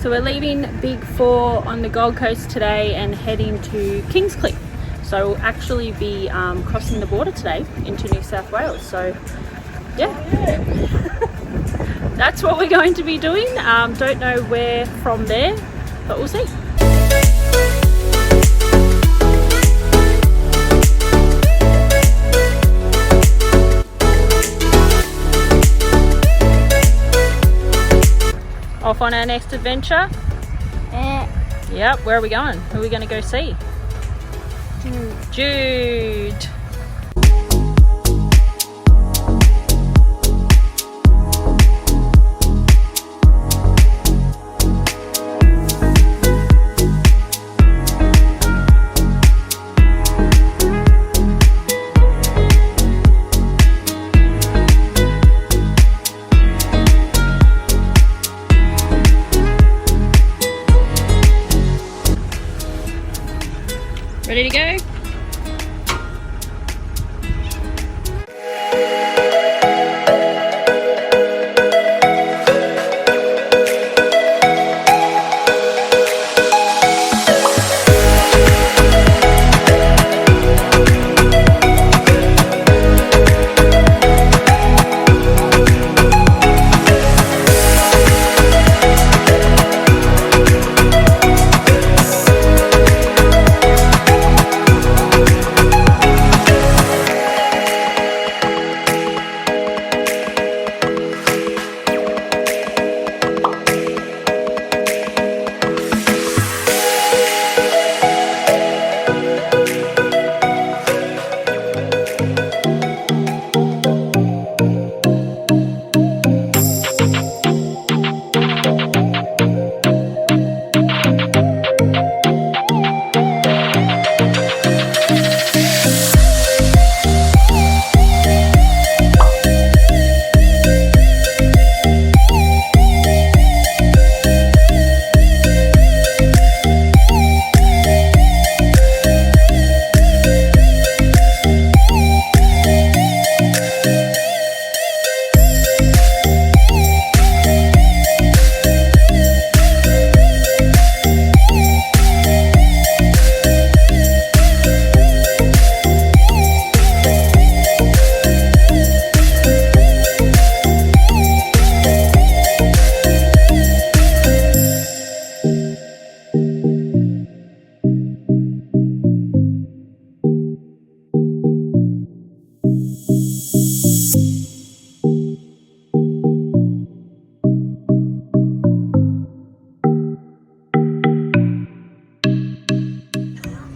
So we're leaving Big 4 on the Gold Coast today and heading to Kingscliff. So we'll actually be crossing the border today into New South Wales. So yeah, that's what we're going to be doing. Don't know where from there, but we'll see. Off on our next adventure. Yep, where are we going? Who are we going to go see? Jude. Ready to go?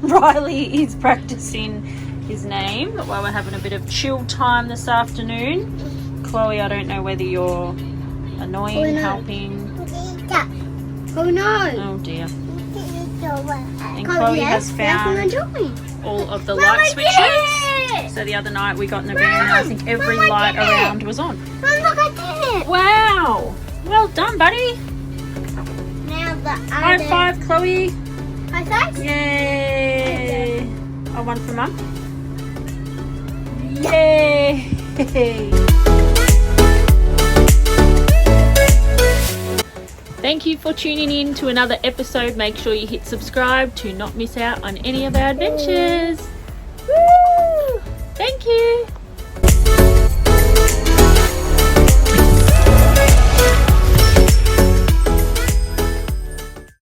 Riley is practicing his name while we're having a bit of chill time this afternoon. Chloe, I don't know whether you're annoying, helping. Oh no! Oh dear. And And Chloe has found all of the light switches. So the other night we got in the van and I think every light around was on. Mum, look, I did it! Wow! Well done, buddy. Now the High other... five, Chloe. High five? Yay! Oh, one for Mum. Yay! Thank you for tuning in to another episode. Make sure you hit subscribe to not miss out on any of our adventures. Woo! Thank you.